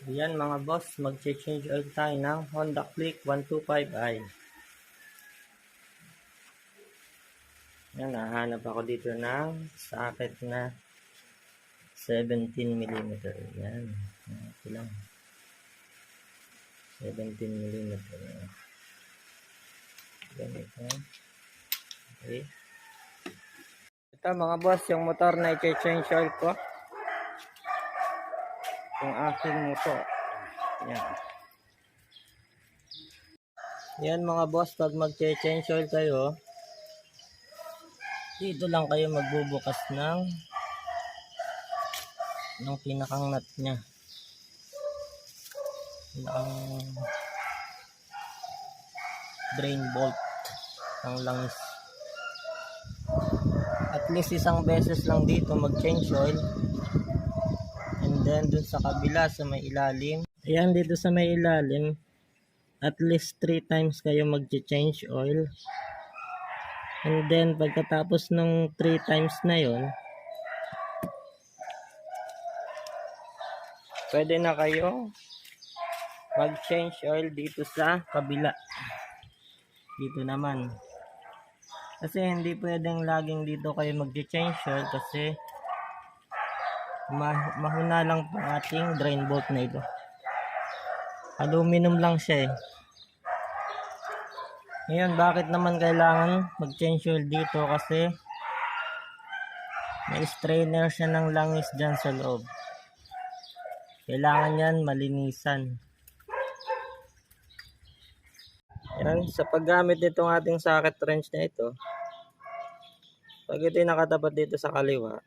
Yan mga boss, mag-change oil tayo ng Honda Click 125i. Yan, nahanap ako dito ng socket na 17mm. Yan, ito lang. 17mm. Ganito. Okay. Ito mga boss, yung motor na i-change oil ko. Yung aking motor. Yan. Yan mga boss, pag mag-change oil kayo, dito lang kayo magbubukas ng pinakang nut nya. Ang drain bolt ng langis. At least isang beses lang dito mag-change oil. And then dun sa kabila sa may ilalim. Ayan, dito sa may ilalim, at least 3 times kayo mag-change oil. And then pagkatapos ng 3 times na yon, pwede na kayo mag-change oil dito sa kabila. Dito naman. Kasi hindi pwedeng laging dito kayo mag-change oil kasi mahuna lang po ating drain bolt na ito. Aluminum lang siya eh. Ngayon, bakit naman kailangan mag-change oil dito? Kasi may strainer siya ng langis dyan sa loob. Kailangan yan malinisan. Yan, sa paggamit nitong ating socket wrench na ito, pag ito nakatapat dito sa kaliwa,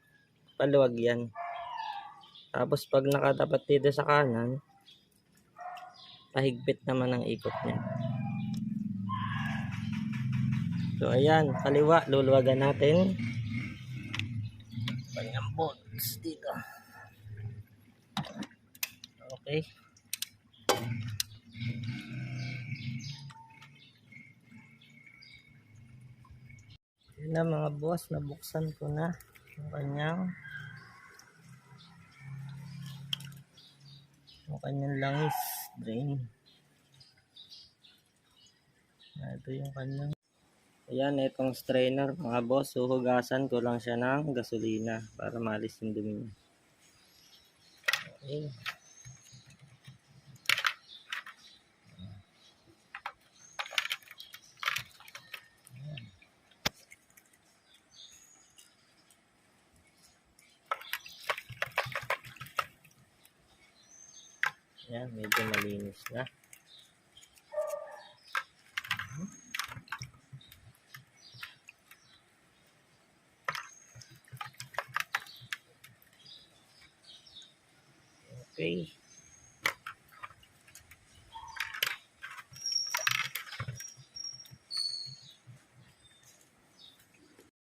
paluwag yan. Tapos pag nakatapat dito sa kanan, pahigpit naman ang ikot niya. So ayan, kaliwa, luluwagan natin. Kanyang bolts dito. Okay. Yun na mga boss, nabuksan ko na yung kanyang langis drain. Ito yung kanyang. Ayan, itong strainer mga boss, huhugasan ko lang siya ng gasolina para maalis yung dumi niya. Okay. Ayan, medyo malinis na. Okay.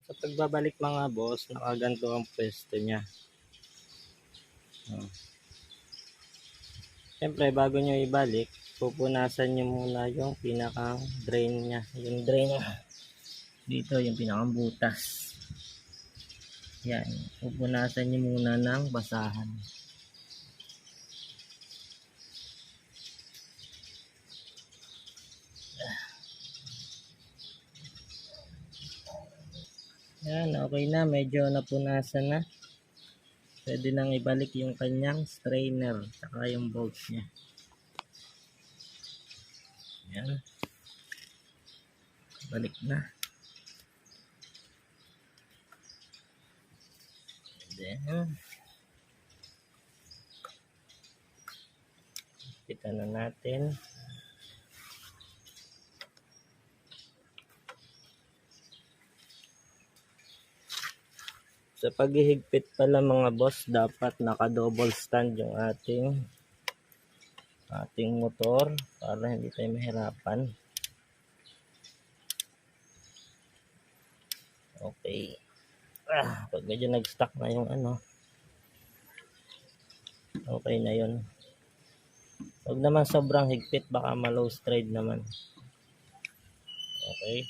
Sa pagbabalik mga boss, nakaganto ang pwesto niya. Siyempre, bago nyo ibalik, pupunasan nyo muna yung pinakang drain niya. Yung drain dito, yung pinakang butas. Yan, pupunasan nyo muna ng basahan. Yan, okay na, medyo napunasan na. Pwede nang ibalik yung kanyang strainer saka yung bolts niya. Yan. Balik na. Then kita na natin. Sa paghihigpit pala mga boss, dapat naka-double stand yung ating motor para hindi tayo mahirapan. Okay. Pag medyo nag-stuck na yung okay na yun. Huwag naman sobrang higpit, baka ma-low stride naman. Okay.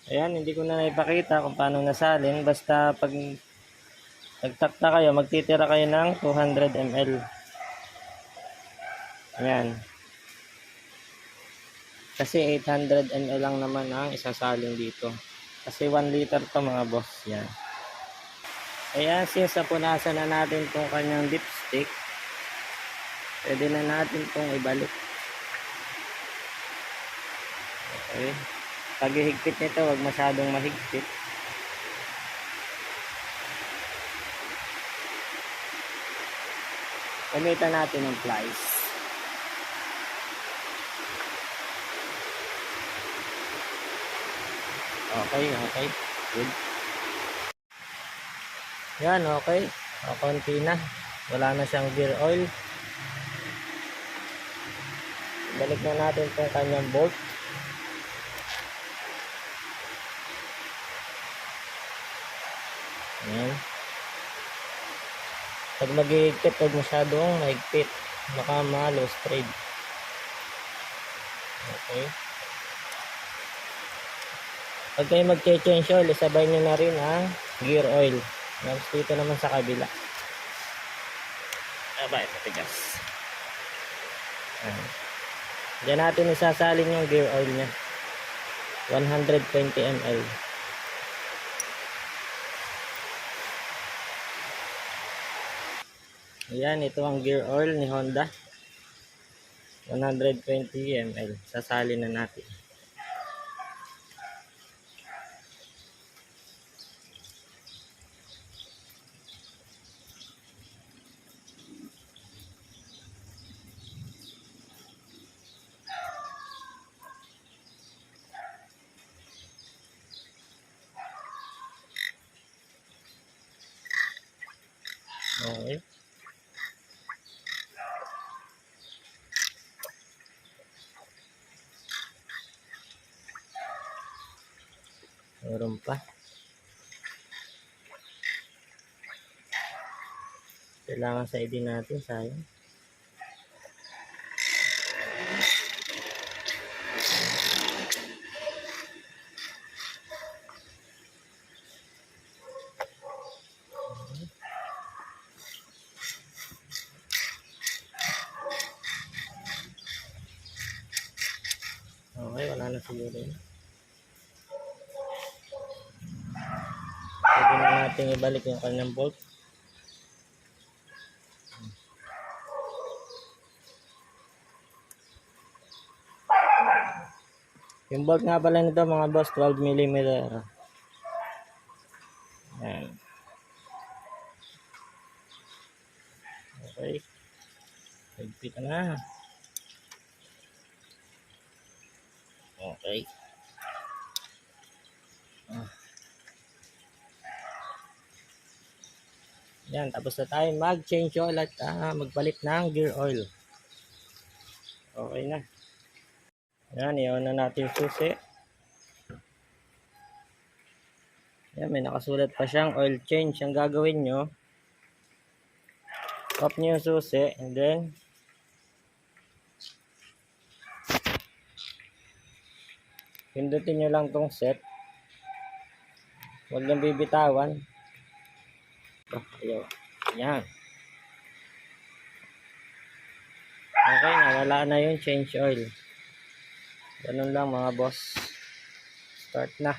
Ayan, hindi ko na naipakita kung paano nasalin. Basta pag Nagtakta kayo, magtitira kayo ng 200 ml. Ayan. Kasi 800 ml lang naman ang isasalin dito. Kasi 1 liter to mga boss. Yan. Ayan, since napunasan na natin itong kanyang dipstick, pwede na natin itong ibalik. Okay. Pag-ihigpit nito, huwag masyadong mahigpit. Gamitan natin ng pliers. Okay. Good. Yan, okay. O, konti na. Wala na siyang gear oil. Balik na natin itong kanyang bolt. Ayan. Pag mag-ihigpit, huwag masyadong mahigpit. Baka ma-low trade. Okay. Pag kayo mag-change oil, isabay nyo na rin ang gear oil. Tapos dito naman sa kabila. Aba, ito tigas. Diyan natin isasalin yung gear oil nya. 120 ml. Ayan, ito ang gear oil ni Honda. 120 ml. Sasalin na natin. Okay. Meron pa. Kailangan sa ID natin, sayang. Okay, wala na siguro yun. Pwede na natin ibalik yung kanyang bolt. Yung bolt nga pala nito mga boss, 12 mm. Ayan. Okay. Higpit na. Okay. Yan, tapos na tayo mag-change oil at magpalit ng gear oil. Okay na. Yan, i-on na natin yung susi. Yan, may nakasulat pa siyang oil change. Ang gagawin nyo, off nyo yung susi and then pindutin nyo lang tong set. Huwag nang bibitawan. Ayaw. Yan. Okay, nawala na yung change oil. Ganun lang mga boss. Start na.